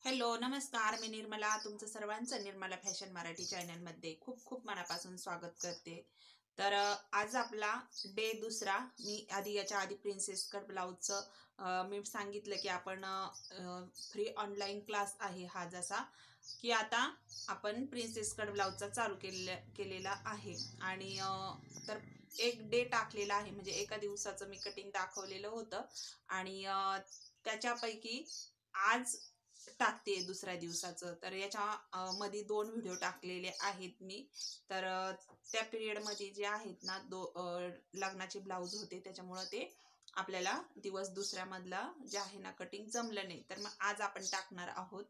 Hello नमस्कार, मी निर्मला तुमचं सर्वांचं निर्मला फॅशन मराठी चॅनलमध्ये खूप खूप मनापासून स्वागत करते। तर आज आपला डे दुसरा। मी याच्या आधी प्रिन्सेस कट ब्लाउजचं मी सांगितलं की आपण फ्री ऑनलाईन क्लास आहे हा, जसा की आता आपण प्रिन्सेस कट ब्लाउजचा चालू केलेला आहे। आणि तर एक डे टाकलेला आहे, म्हणजे एका दिवसाचं मी कटिंग दाखवलेलं होतं आणि त्याच्यापैकी आज टाकते दुसऱ्या दिवसाचं। तर याच्या मध्ये 2 व्हिडिओ टाकलेले आहेत मी। तर त्या पिरियड मध्ये जे आहेत ना लग्नाचे ब्लाऊज होते, त्याच्यामुळे ते आपल्याला दिवस दुसऱ्यामधला जे आहे ना कटिंग जमलं नाही। तर मग आज आपण टाकणार आहोत,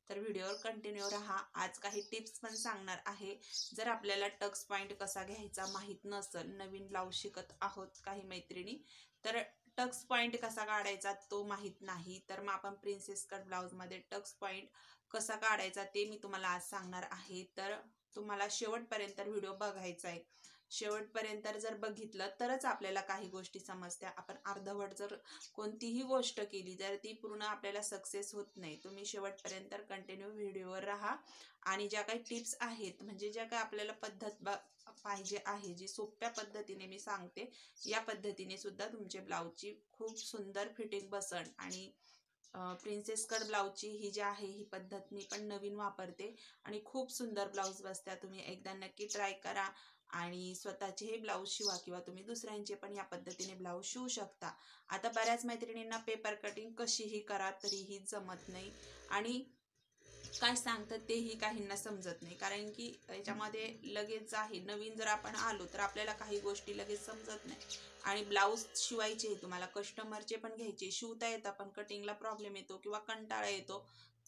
तर व्हिडिओवर कंटिन्यू राहा। आज काही टिप्स पण सांगणार आहे। जर आपल्याला टक्स पॉइंट कसा घ्यायचा माहित नसेल, नवीन ब्लाऊज शिकत आहोत काही मैत्रिणी, तर टक्स पॉइंट कसा काढायचा तो माहित नाही, तर मग आपण प्रिन्सेस कट ब्लाउज मध्ये टक्स पॉइंट कसा काढायचा ते मी तुम्हाला आज सांगणार आहे। तर तुम्हाला शेवटपर्यंत व्हिडिओ बघायचा आहे। शेवटपर्यंत जर बघितलं तरच आपल्याला काही गोष्टी समजत्या। आपण अर्धवट जर कोणतीही गोष्ट केली तर ती पूर्ण आपल्याला सक्सेस होत नाही। तुम्ही शेवटपर्यंत कंटिन्यू व्हिडिओवर राहा आणि ज्या काही टिप्स आहेत, म्हणजे ज्या काही आपल्याला पद्धत पाहिजे आहे, जी सोप्या पद्धतीने मी सांगते, या पद्धतीने सुद्धा तुमचे ब्लाऊजची खूप सुंदर फिटिंग बसन। आणि प्रिन्सेस कट ब्लाऊजची ही जी आहे ही पद्धत मी पण नवीन वापरते आणि खूप सुंदर ब्लाऊज बसत्या। तुम्ही एकदा नक्की ट्राय करा आणि स्वतःचे हे ब्लाऊज शिवा किंवा तुम्ही दुसऱ्यांचे पण या पद्धतीने ब्लाऊज शिवू शकता। आता बऱ्याच मैत्रिणींना पेपर कटिंग कशीही करा तरीही जमत नाही आणि काय सांगतात तेही काहींना समजत नाही, कारण की याच्यामध्ये लगेच आहे नवीन जर आपण आलो तर आपल्याला काही गोष्टी लगेच समजत नाही। आणि ब्लाऊज शिवायचे तुम्हाला कस्टमरचे पण घ्यायचे, शिवता येतात पण कटिंगला प्रॉब्लेम येतो किंवा कंटाळा येतो,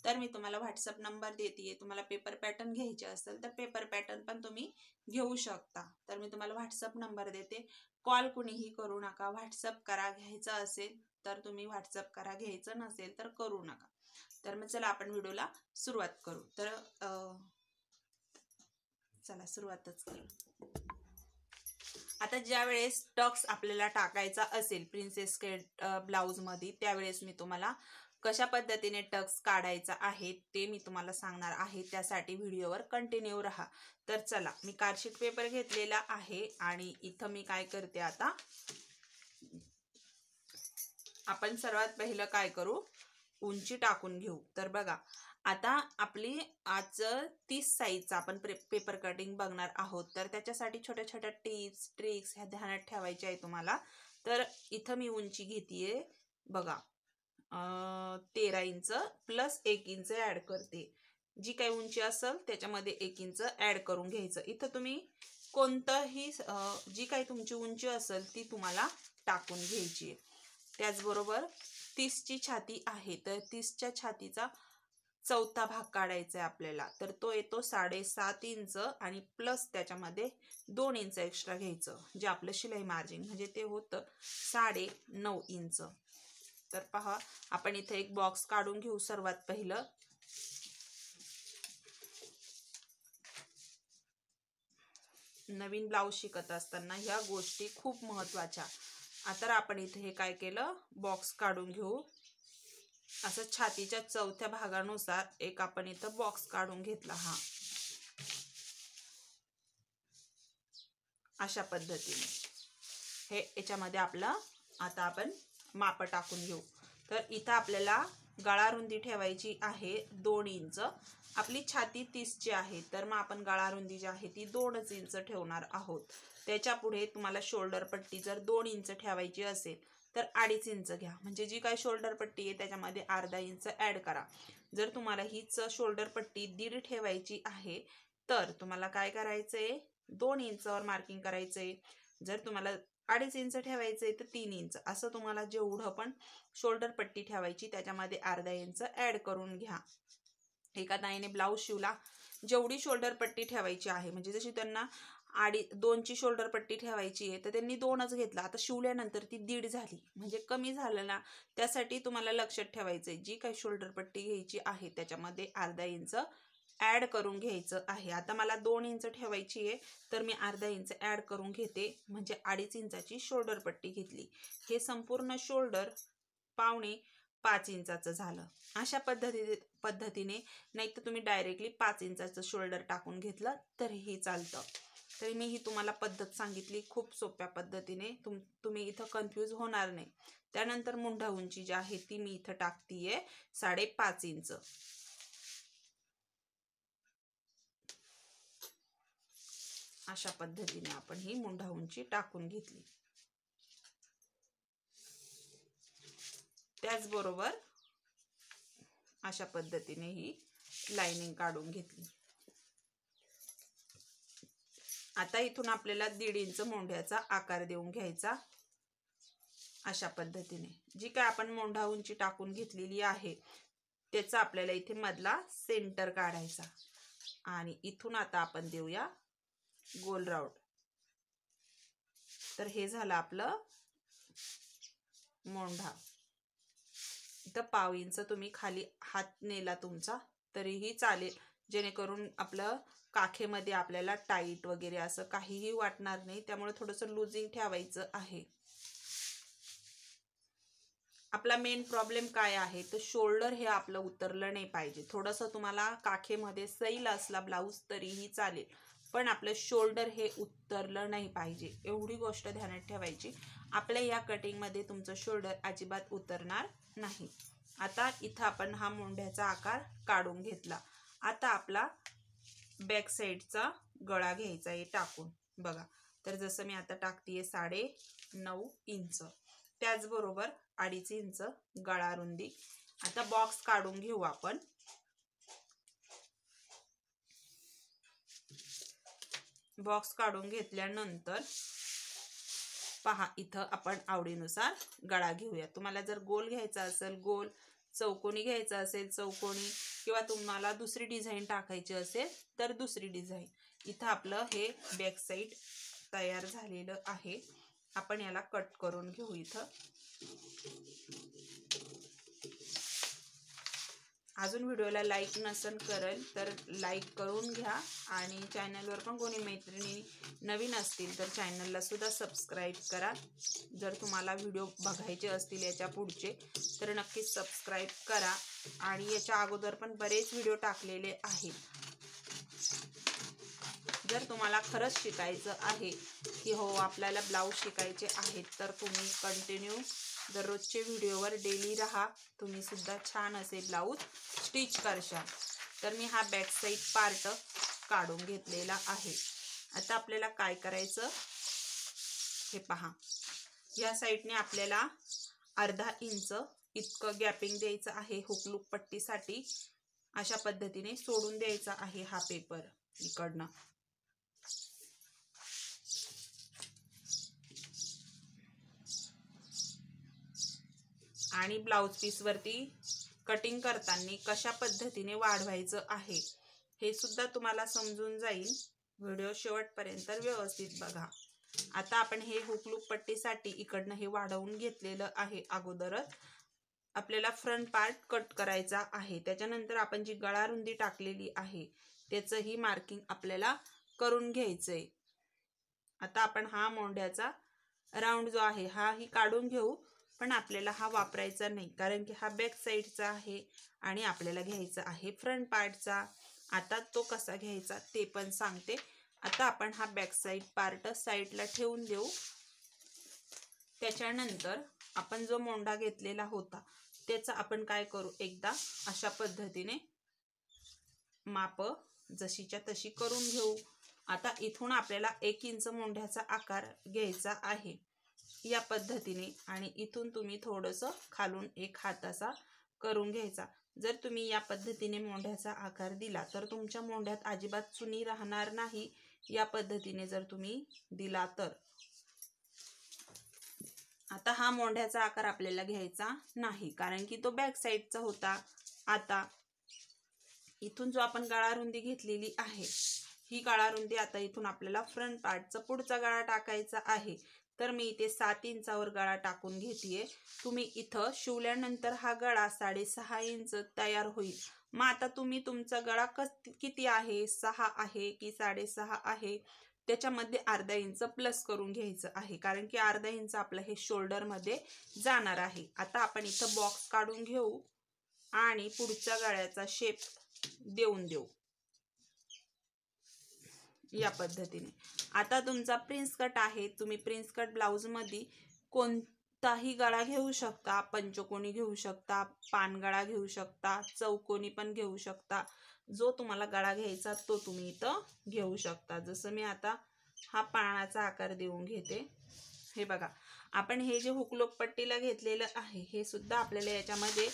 तर मी तुम्हाला व्हॉट्सअप नंबर देते। तुम्हाला पेपर पॅटर्न घ्यायचे असेल तर पेपर पॅटर्न पण तुम्ही घेऊ शकता। तर मी तुम्हाला व्हॉट्सअप नंबर देते, कॉल कुणीही करू नका, व्हॉट्सअप करा। घ्यायचं असेल तर तुम्ही व्हॉट्सअप करा, घ्यायचं नसेल तर करू नका। तर मग चला आपण व्हिडिओला सुरुवात करू। तर चला सुरुवातच करू। आता ज्या वेळेस टक्स आपल्याला टाकायचा असेल प्रिन्सेस कट ब्लाऊज मध्ये, त्यावेळेस मी तुम्हाला कशा पद्धतीने टक्स काढायचा आहे ते मी तुम्हाला सांगणार आहे। त्यासाठी व्हिडिओवर कंटिन्यू राहा। तर चला, मी कार्डशीट पेपर घेतलेला आहे आणि इथं मी काय करते, आता आपण सर्वात पहिलं काय करू, उंची टाकून घेऊ। तर बघा, आता आपली आज 30 साईजचा आपण पेपर कटिंग बघणार आहोत, तर त्याच्यासाठी छोट्या छोट्या टिप्स ट्रिक्स ह्या ध्यानात ठेवायच्या आहे तुम्हाला। तर इथं मी उंची घेतेय बघा 13 इंच प्लस 1 इंच ऍड करते। जी काही उंची असेल त्याच्यामध्ये 1 इंच ऍड करून घ्यायचं। इथं तुम्ही कोणतंही जी काही तुमची उंची असेल ती तुम्हाला टाकून घ्यायची। त्याचबरोबर 30 ची छाती आहे, तर 30च्या छातीचा चौथा भाग काढायचा आहे आपल्याला। तर तो येतो 7.5 इंच आणि प्लस त्याच्यामध्ये 2 इंच एक्स्ट्रा घ्यायचं, जे आपलं शिलाई मार्जिन, म्हणजे ते होतं 9.5 इंच। तर पहा, आपण इथे एक बॉक्स काढून घेऊ सर्वात पहिलं। नवीन ब्लाऊज शिकत असताना ह्या गोष्टी खूप महत्त्वाच्या। आता आपण इथे हे काय केलं, बॉक्स काढून घेऊ। असं छातीच्या चौथ्या भागानुसार एक आपण इथं बॉक्स काढून घेतला, हा अशा पद्धतीने। हे याच्यामध्ये आपलं आता आपण माप टाकून घेऊ। तर इथं आपल्याला गळा रुंदी ठेवायची आहे 2 इंच। आपली छाती 30 ची आहे, तर मग आपण गळा रुंदी जी आहे ती 2 इंच ठेवणार आहोत। त्याच्या पुढे तुम्हाला शोल्डर पट्टी जर 2 इंच ठेवायची असेल तर 2.5 इंच घ्या, म्हणजे जी काही शोल्डर पट्टी आहे त्याच्यामध्ये अर्धा इंच ऍड करा। जर तुम्हाला हीच शोल्डर पट्टी 1.5 ठेवायची आहे तर तुम्हाला काय करायचंय, 2 इंचावर मार्किंग करायचंय। जर तुम्हाला 2.5 इंच ठेवायचंय तर 3 इंच, असं तुम्हाला जेवढं पण शोल्डर पट्टी ठेवायची त्याच्यामध्ये अर्धा इंच ऍड करून घ्या। एका ताईने ब्लाऊज शिवला, जेवढी शोल्डर पट्टी ठेवायची आहे, म्हणजे जशी त्यांना 2 ची शोल्डर पट्टी ठेवायची आहे तर त्यांनी 2च घेतला, आता शिवल्यानंतर ती 1.5 झाली, म्हणजे कमी झालं ना। त्यासाठी तुम्हाला लक्षात ठेवायचंय, जी काही शोल्डर पट्टी घ्यायची आहे त्याच्यामध्ये अर्धा इंच ऍड करून घ्यायचं आहे। आता मला 2 इंच ठेवायची आहे तर मी अर्धा इंच ऍड करून घेते, म्हणजे 2.5 इंचाची शोल्डर पट्टी घेतली। हे संपूर्ण शोल्डर 1.25 5 इंचाचं झालं. अशा पद्धतीने नाही तर तुम्ही डायरेक्टली 5 इंचाचं शोल्डर टाकून घेतलं तरीही चालतं. तरी मी ही तुम्हाला पद्धत सांगितली खूप सोप्या पद्धतीने, तुम्ही इथं कन्फ्यूज होणार नाही. त्यानंतर मुंढा उंची जी आहे ती मी इथं टाकतीये 5.5 इंच. अशा पद्धतीने आपण ही मुंढा उंची टाकून घेतली. त्याचबरोबर अशा पद्धतीने ही लाइनिंग काढून घेतली. आता इथून आपल्याला 1.5 इंच मोंढ्याचा आकार देऊन घ्यायचा. अशा पद्धतीने जी काय आपण मोंढा उंची टाकून घेतलेली आहे त्याचा आपल्याला इथे मधला सेंटर काढायचा आणि इथून आता आपण देऊया गोल राऊंड. तर हे झालं आपलं मोंढा. इथं 1/2 इंच तुम्ही खाली हात नेला तुमचा तरीही चालेल, जेणेकरून आपलं काखेमध्ये आपल्याला टाईट वगैरे असं काहीही वाटणार नाही. त्यामुळे थोडंसं लूजिंग ठेवायचं आहे. आपला मेन प्रॉब्लेम काय आहे तर शोल्डर हे आपलं उतरलं नाही पाहिजे. थोडंसं तुम्हाला काखेमध्ये सैल असला ब्लाऊज तरीही चालेल, पण आपलं शोल्डर हे उतरलं नाही पाहिजे. एवढी गोष्ट ध्यानात ठेवायची. आपल्या या कटिंगमध्ये तुमचं शोल्डर अजिबात उतरणार नाही. आता इथं आपण हा मोंढ्याचा आकार काढून घेतला. आता आपला बॅक साईडचा गळा घ्यायचा आहे टाकून. बघा, तर जसं मी आता टाकतीये 9.5 इंच. त्याचबरोबर 2.5 इंच गळा रुंदी. आता बॉक्स काढून घेऊ आपण. बॉक्स काढून घेतल्यानंतर पहा, इथं आपण आवडीनुसार गळा घेऊया. तुम्हाला जर गोल घ्यायचा असेल गोल, चौकोनी घ्यायचा असेल चौकोनी, किंवा तुम्हाला दुसरी डिझाईन टाकायची असेल तर दुसरी डिझाईन. इथं आपलं हे बॅक साईड तयार झालेलं आहे. आपण याला कट करून घेऊ. इथं अजून व्हिडिओला लाईक नसेल करेल तर लाईक करून घ्या आणि चॅनलवर पण कोणी मैत्रिणी नवीन असतील तर चॅनलला सुद्धा सबस्क्राईब करा. जर तुम्हाला व्हिडिओ बघायचे असतील याच्या पुढचे तर नक्कीच सबस्क्राईब करा. आणि याच्या अगोदर पण बरेच व्हिडिओ टाकलेले आहेत. जर तुम्हाला खरंच शिकायचं आहे की हो आपल्याला ब्लाऊज शिकायचे आहेत तर तुम्ही कंटिन्यू दररोजचे व्हिडिओवर डेली राहा. तुम्ही सुद्धा छान असे ब्लाऊज स्टिच करशाल. तर मी हा बॅक साईड पार्ट काढून घेतलेला आहे. आता आपल्याला काय करायचं हे पहा. या साईडने आपल्याला 1/2 इंच इतकं गॅपिंग द्यायचं आहे हुकलूक पट्टीसाठी. अशा पद्धतीने सोडून द्यायचा आहे हा पेपर इकडनं. आणि ब्लाऊज पीस वरती कटिंग करताना कशा पद्धतीने वाढवायचं आहे हे सुद्धा तुम्हाला समजून जाईल. व्हिडिओ शेवटपर्यंत व्यवस्थित बघा. आता आपण हे हुकलूक पट्टीसाठी इकडनं हे वाढवून घेतलेलं आहे अगोदरच. आपल्याला फ्रंट पार्ट कट करायचा आहे. त्याच्यानंतर आपण जी गळा रुंदी टाकलेली आहे त्याचंही मार्किंग आपल्याला करून घ्यायचंय. आता आपण हा मोंढ्याचा राऊंड जो आहे हा ही काढून घेऊ, पण आपल्याला हा वापरायचा नाही कारण की हा बॅक साईडचा आहे आणि आपल्याला घ्यायचा आहे फ्रंट पार्टचा. आता तो कसा घ्यायचा ते पण सांगते. आता आपण हा बॅक साईड पार्ट साईडला ठेवून देऊ. त्याच्यानंतर आपण जो मोंढा घेतलेला होता त्याचा आपण काय करू, एकदा अशा पद्धतीने माप जशीच्या तशी करून घेऊ. आता इथून आपल्याला 1 इंच मोंढ्याचा आकार घ्यायचा आहे या पद्धतीने आणि इथून तुम्ही थोडंसं खालून 1 हात असा करून घ्यायचा. जर तुम्ही या पद्धतीने मोंढ्याचा आकार दिला तर तुमच्या मोंढ्यात अजिबात चुनी राहणार नाही. या पद्धतीने जर तुम्ही दिला तर. आता हा मोंढ्याचा आकार आपल्याला घ्यायचा नाही कारण की तो बॅक साईडचा होता. आता इथून जो आपण गळा रुंदी घेतलेली आहे ही गळा रुंदी आता इथून आपल्याला फ्रंट पार्टचा पुढचा गळा टाकायचा आहे. तर मी इथे 7 इंचावर गळा टाकून घेतेय. तुम्ही इथं शिवल्यानंतर हा गळा 6.5 इंच तयार होईल. मग आता तुम्ही तुमचा गळा किती आहे, 6 आहे की 6.5 आहे त्याच्यामध्ये अर्धा इंच प्लस करून घ्यायचं आहे, कारण की अर्धा इंच आपलं हे शोल्डर मध्ये जाणार आहे. आता आपण इथं बॉक्स काढून घेऊ आणि पुढच्या गळ्याचा शेप देऊन देऊ या पद्धतीने. आता तुमचा प्रिन्स कट आहे, तुम्ही प्रिन्स कट ब्लाउज मध्ये कोणताही गळा घेऊ शकता, पंचकोनी घेऊ शकता, पानगळा घेऊ शकता, चौकोनी पण घेऊ शकता. जो तुम्हाला गळा घ्यायचा तो तुम्ही इथं घेऊ शकता. जसं मी आता हा पानाचा आकार देऊन घेते. हे बघा, आपण हे जे हुकलोक पट्टीला घेतलेलं आहे हे सुद्धा आपल्याला याच्यामध्ये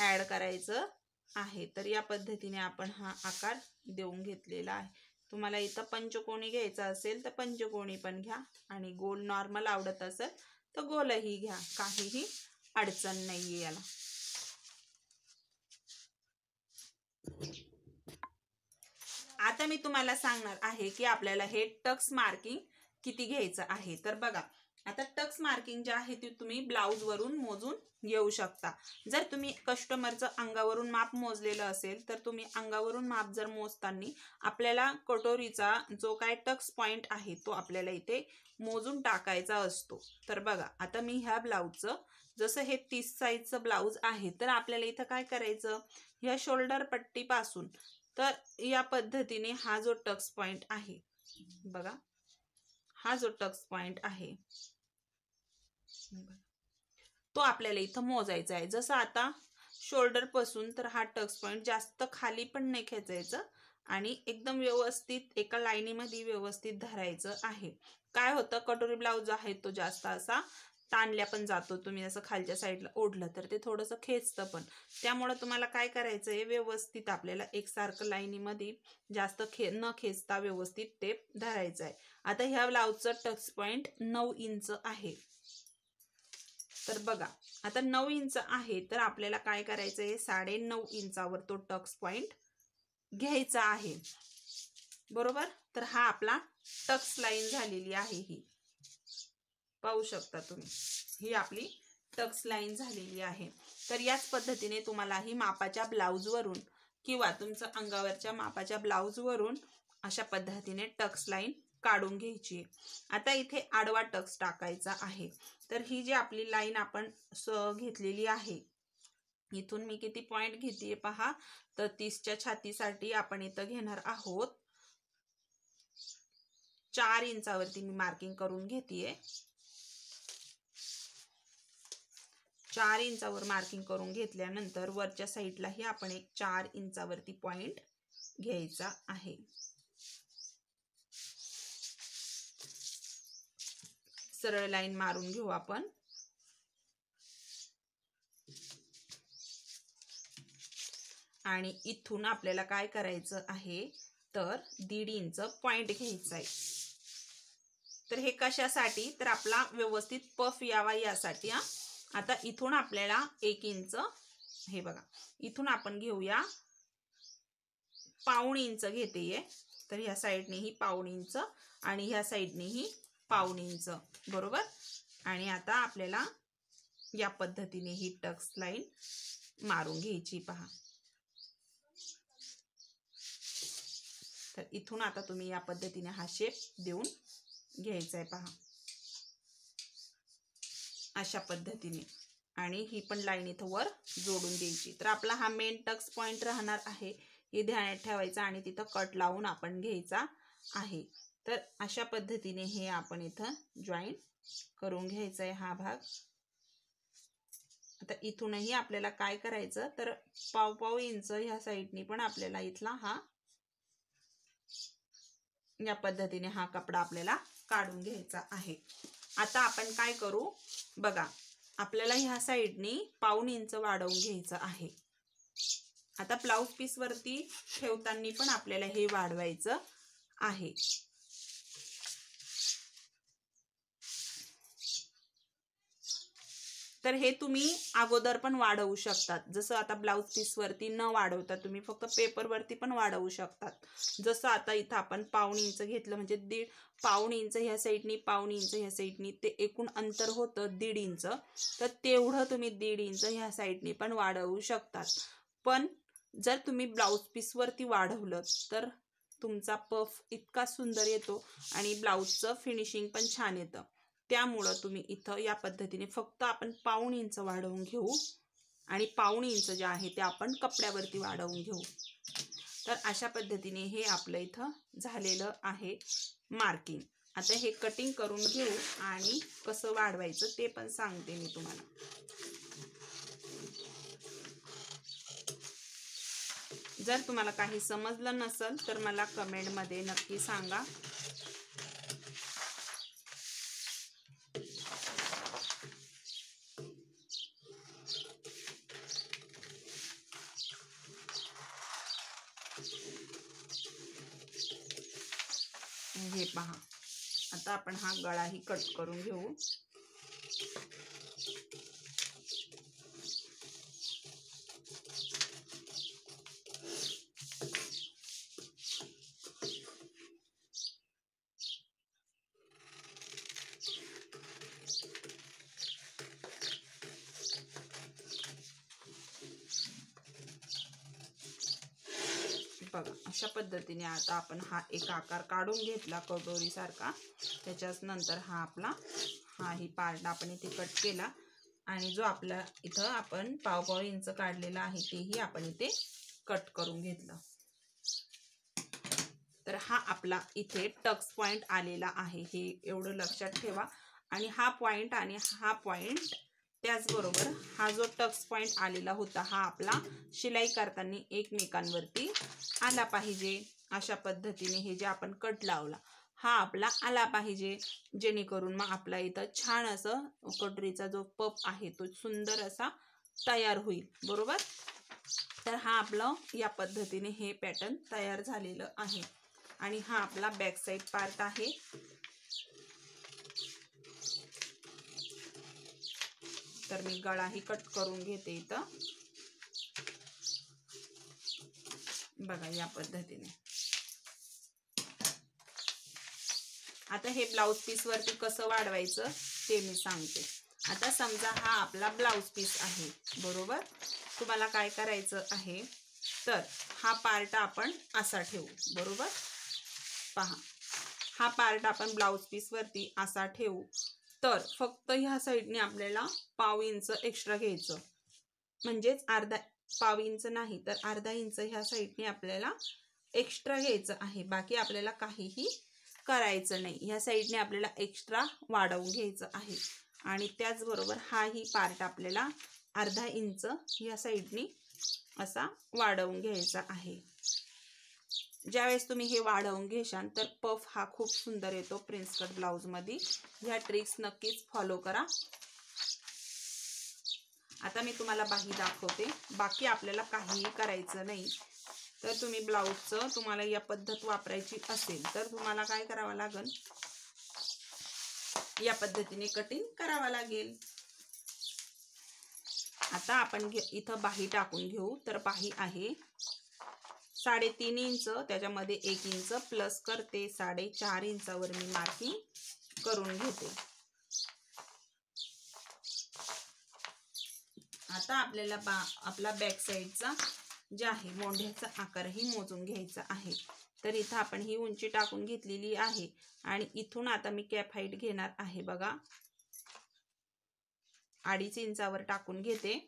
ऍड करायचं आहे. तर या पद्धतीने आपण हा आकार देऊन घेतलेला आहे. तुम्हाला इथं पंचकोनी घ्यायचा असेल तर पंचकोनी पण घ्या आणि गोल नॉर्मल आवडत असेल तर गोलही घ्या, काहीही अडचण नाहीये याला. आता मी तुम्हाला सांगणार आहे की आपल्याला हे टक्स मार्किंग किती घ्यायचं आहे. तर बघा, आता टक्स मार्किंग जे आहे ते तुम्ही ब्लाउज वरून मोजून घेऊ शकता. जर तुम्ही कस्टमरचं अंगावरून माप मोजलेलं असेल तर तुम्ही अंगावरून माप जर मोजताना आपल्याला कटोरीचा जो काय टक्स पॉइंट आहे तो आपल्याला इथे मोजून टाकायचा असतो. तर बघा, आता मी ह्या ब्लाउजचं जसं हे 30 साईजचं ब्लाउज आहे तर आपल्याला इथं काय करायचं, ह्या शोल्डर पट्टीपासून तर या पद्धतीने हा जो टक्स पॉइंट आहे बघा, हा जो टक्स पॉइंट आहे तो आपल्याला इथं मोजायचा आहे. जसं आता शोल्डर पासून तर हा टक्स पॉइंट जास्त खाली पण नाही खेचायचं आणि एकदम व्यवस्थित एका लाईनीमध्ये व्यवस्थित धरायचं आहे. काय होतं, कटोरी ब्लाउज आहे तो जास्त असा ताणल्या पण जातो. तुम्ही असं खालच्या साईडला ओढलं तर ते थोडंसं खेचतं पण. त्यामुळे तुम्हाला काय करायचं आहे, व्यवस्थित आपल्याला एकसारखं लाईनीमध्ये जास्त न खेचता व्यवस्थित टेप धरायचं आहे. आता ह्या ब्लाउजचं टक्स पॉइंट 9 इंच आहे. तर बघा, आता 9 इंच आहे तर आपल्याला काय करायचं आहे, 9.5 इंचावर तो टक्स पॉइंट घ्यायचा आहे, बरोबर. तर हा आपला टक्स लाईन झालेली आहे. ही पाहू शकता तुम्ही, ही आपली टक्स लाईन झालेली आहे. तर याच पद्धतीने तुम्हाला ही मापाच्या ब्लाउज वरून किंवा तुमच्या अंगावरच्या मापाच्या ब्लाउज वरून अशा पद्धतीने टक्स लाईन काढून घ्यायची. आता इथे आडवा टक्स टाकायचा आहे. तर ही जी आपली लाईन आपण घेतलेली आहे, इथून मी किती पॉइंट घेते पहा, तर 30च्या छातीसाठी आपण इथं घेणार आहोत 4 इंचावरती मी मार्किंग करून घेतेय. 4 इंचावर मार्किंग करून घेतल्यानंतर वरच्या साईडलाही आपण एक 4 इंचावरती पॉइंट घ्यायचा आहे. सरळ लाईन मारून घेऊ आपण. आणि इथून आपल्याला काय करायचं आहे, तर 1.5 इंच पॉइंट घ्यायचा आहे. तर हे कशासाठी, तर आपला व्यवस्थित पफ यावा यासाठी. आता इथून आपल्याला 1 इंच, हे बघा, इथून आपण घेऊया 1.5 इंच घेतेय. तर ह्या साईडनेही 1.5 इंच आणि ह्या साईडनेही 1.5 इंच, बरोबर. आणि आता आपल्याला या पद्धतीने ही टक्स लाईन मारून घ्यायची पहा. तर इथून आता तुम्ही या पद्धतीने हा शेप देऊन घ्यायचा आहे पहा, अशा पद्धतीने. आणि ही पण लाईन इथं वर जोडून द्यायची. तर आपला हा मेन टक्स पॉइंट राहणार आहे, हे ध्यानात ठेवायचं आणि तिथं कट लावून आपण घ्यायचा आहे. तर अशा पद्धतीने हे आपण इथं जॉईन करून घ्यायचा आहे हा भाग. आता इथूनही आपल्याला काय करायचं, तर 1.5 इंच ह्या साईडनी पण आपल्याला इथला हा या पद्धतीने हा कपडा आपल्याला काढून घ्यायचा आहे. आता आपण काय करू बघा, आपल्याला ह्या साईडनी 1.5 इंच वाढवून घ्यायचं आहे. आता ब्लाउज पीस वरती ठेवताना पण आपल्याला हे वाढवायचं आहे. तर हे तुम्ही अगोदर पण वाढवू शकतात. जसं आता ब्लाउज पीस वरती न वाढवता तुम्ही फक्त पेपर वरती पण वाढवू शकतात. जसं आता इथं आपण 1.5 इंच घेतलं म्हणजे 1.5 इंच ह्या साईडनी, 1.5 इंच ह्या साईडनी, ते एकूण अंतर होतं 1.5 इंच. तर तेवढं तुम्ही 1.5 इंच ह्या साईडनी पण वाढवू शकतात. पण जर तुम्ही ब्लाउज पीस वरती वाढवलं तर तुमचा पफ इतका सुंदर येतो आणि ब्लाऊजचं फिनिशिंग पण छान येतं। त्यामुळं तुम्ही इथं या पद्धतीने फक्त आपण पाऊण इंच वाढवून घेऊ आणि पाऊण इंच जे आहे ते आपण कपड्यावरती वाढवून घेऊ। तर अशा पद्धतीने हे आपलं इथं झालेलं आहे मार्किंग। आता हे कटिंग करून घेऊ आणि कसं वाढवायचं ते पण सांगते मी तुम्हाला। जर तुम्हाला काही समजलं नसेल तर मला कमेंटमध्ये नक्की सांगा। हे पहा, आता आपण हा गळाही कट करून घेऊ। बघा अशा पद्धतीने आता आपण हा एक आकार काढून घेतला कटोरी सारखा। त्याच्याच नंतर हा आपला ही पार्ट आपण इथे कट केला आणि जो आपला इथं आपण पाव इंच काढलेला आहे तेही आपण इथे कट करून घेतलं। तर हा आपला इथे टक्स पॉइंट आलेला आहे, हे एवढं लक्षात ठेवा। आणि हा पॉइंट आणि हा पॉइंट त्याचबरोबर हा जो टक्स पॉइंट आलेला होता हा आपला शिलाई करताना एकमेकांवरती आला पाहिजे। अशा पद्धतीने हे जे आपण कट लावला हा आपला आला पाहिजे, जेणेकरून मग आपला इथं छान असं कटोरीचा जो पफ आहे तो सुंदर असा तयार होईल, बरोबर। तर हा आपलं या पद्धतीने हे पॅटर्न तयार झालेलं आहे आणि हा आपला बॅक साइड पार्ट आहे। तर मी गळाही कट करून घेते इथं, बघा या पद्धतीने। आता हे ब्लाउज पीस वरती कसं वाढवायचं ते मी सांगते। आता समजा हा आपला ब्लाउज पीस आहे, बरोबर। तुम्हाला काय करायचं आहे तर हा पार्ट आपण असा ठेवू, बरोबर। पहा हा पार्ट आपण ब्लाउज पीस वरती असा ठेवू, तर फक्त ह्या साइडने आपल्याला पाव इंच एक्स्ट्रा घ्यायचं, म्हणजेच पाव इंच नाही तर अर्धा इंच ह्या साइडने आपल्याला एक्स्ट्रा घ्यायचं आहे। बाकी आपल्याला काहीही करायचं नाही, ह्या साइडने आपल्याला एक्स्ट्रा वाढवून घ्यायचं आहे। आणि त्याचबरोबर हाही पार्ट आपल्याला अर्धा इंच ह्या साइडने असा वाढवून घ्यायचा आहे। ज्यावेळेस तुम्ही हे वाढवून घेशाल तर पफ हा खूप सुंदर येतो प्रिन्स कट ब्लाउज मध्ये। ह्या ट्रिक्स नक्कीच फॉलो करा। आता मी तुम्हाला बाही दाखवते, बाकी आपल्याला काहीही करायचं नाही। तर तुम्ही ब्लाउजचं तुम्हाला या पद्धत वापरायची असेल तर तुम्हाला काय करावं लागेल, या पद्धतीने कटिंग करावं लागेल। आता आपण इथं बाही टाकून घेऊ। तर बाही आहे 3.5 इंच, त्याच्यामध्ये 1 इंच प्लस करते, 4.5 इंचावर मी मार्किंग करून घेते। आता आपल्याला आपला बॅक साइडचा जे आहे मोंढ्याचा आकारही मोजून घ्यायचा आहे। तर इथं आपण ही उंची टाकून घेतलेली आहे आणि इथून आता मी कॅप हाईट घेणार आहे, बघा 2.5 इंचावर टाकून घेते,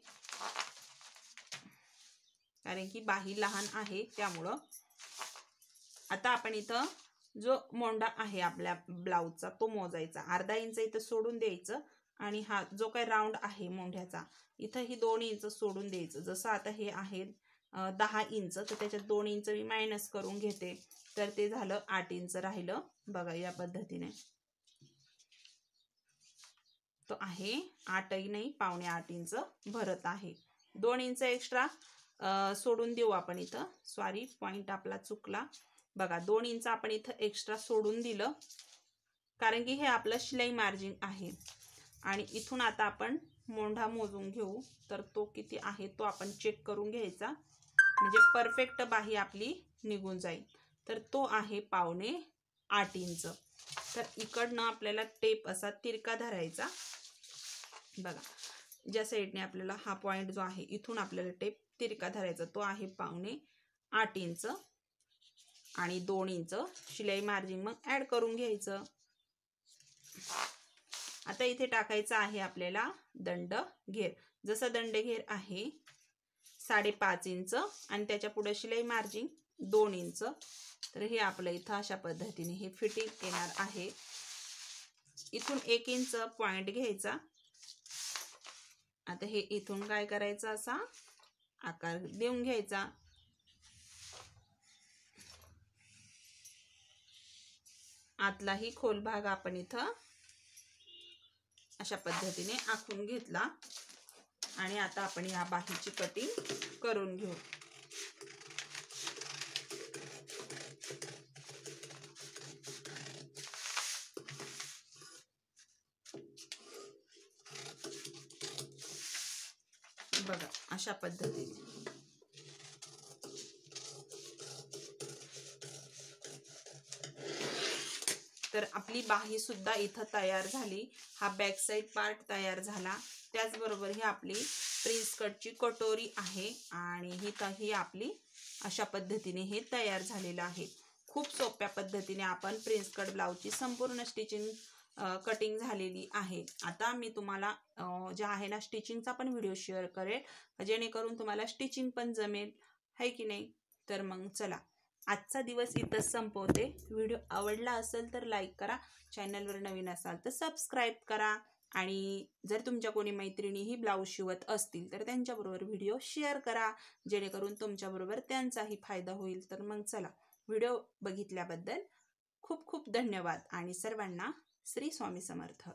कारण की बाही लहान आहे त्यामुळं। आता आपण इथं जो मोंढा आहे आपल्या ब्लाउजचा तो मोजायचा, अर्धा इंच इथं सोडून द्यायचं आणि हा जो काही राऊंड आहे मोंढ्याचा इथं ही 2 इंच सोडून द्यायचं। जसं आता हे आहे 10 इंच तर त्याच्यात 2 इंच मी मायनस करून घेते, तर ते झालं 8 इंच राहिलं, बघा या पद्धतीने। तो आहे 8ही नाही 7.25 इंच भरत आहे। 2 इंच एक्स्ट्रा सोडून देऊ आपण इथं, सॉरी पॉइंट आपला चुकला, बघा 2 इंच आपण इथं एक्स्ट्रा सोडून दिलं, कारण की हे आपलं शिलाई मार्जिन आहे। आणि इथून आता आपण मोंढा मोजून घेऊ, तर तो किती आहे तो आपण चेक करून घ्यायचा, म्हणजे परफेक्ट बाही आपली निघून जाईल। तर तो आहे 7.25 इंच। तर इकडनं आपल्याला टेप असा तिरका धरायचा, बघा ज्या साइडने आपल्याला हा पॉइंट जो आहे इथून आपल्याला टेप तिरका धरायचा, तो आहे 7.25 इंच। आणि 2 इंच शिलाई मार्जिन मग ॲड करून घ्यायचं। आता इथे टाकायचं आहे आपल्याला दंड घेर। जसं दंड घेर आहे 5.5 इंच आणि त्याच्या पुढे शिलाई मार्जिन 2 इंच। तर हे आपलं इथं अशा पद्धतीने हे फिटिंग येणार आहे। इथून 1 इंच पॉइंट घ्यायचा। आता हे इथून काय करायचं, असा आकार देऊन घ्यायचा। आतलाही खोल भाग आपण इथं अशा पद्धतीने आखून घेतला आणि आता आपण या बाहीची कटिंग करून घेऊ। बघा अशा पद्धतीने तर आपली बाही सुद्धा इथं तयार झाली। हा बॅक साइड पार्ट तयार झाला। त्याचबरोबर ही आपली प्रिन्स कटची कटोरी आहे आणि ही आपली अशा पद्धतीने हे तयार झालेलं आहे। खूप सोप्या पद्धतीने आपण प्रिन्स कट ब्लाउजची संपूर्ण स्टिचिंग कटिंग झालेली आहे। आता मी तुम्हाला जे आहे ना स्टिचिंगचा पण व्हिडिओ शेअर करेल, जेणेकरून तुम्हाला स्टिचिंग पण जमेल, है की नाही। तर मग चला आजचा दिवस इथंच संपवते। व्हिडिओ आवडला असेल तर लाईक करा, चॅनलवर नवीन असाल तर सबस्क्राईब करा आणि जर तुमच्या कोणी मैत्रिणीही ब्लाऊज शिवत असतील तर त्यांच्याबरोबर व्हिडिओ शेअर करा, जेणेकरून तुमच्याबरोबर त्यांचाही फायदा होईल। तर मग चला, व्हिडिओ बघितल्याबद्दल खूप खूप धन्यवाद आणि सर्वांना श्री स्वामी समर्थ।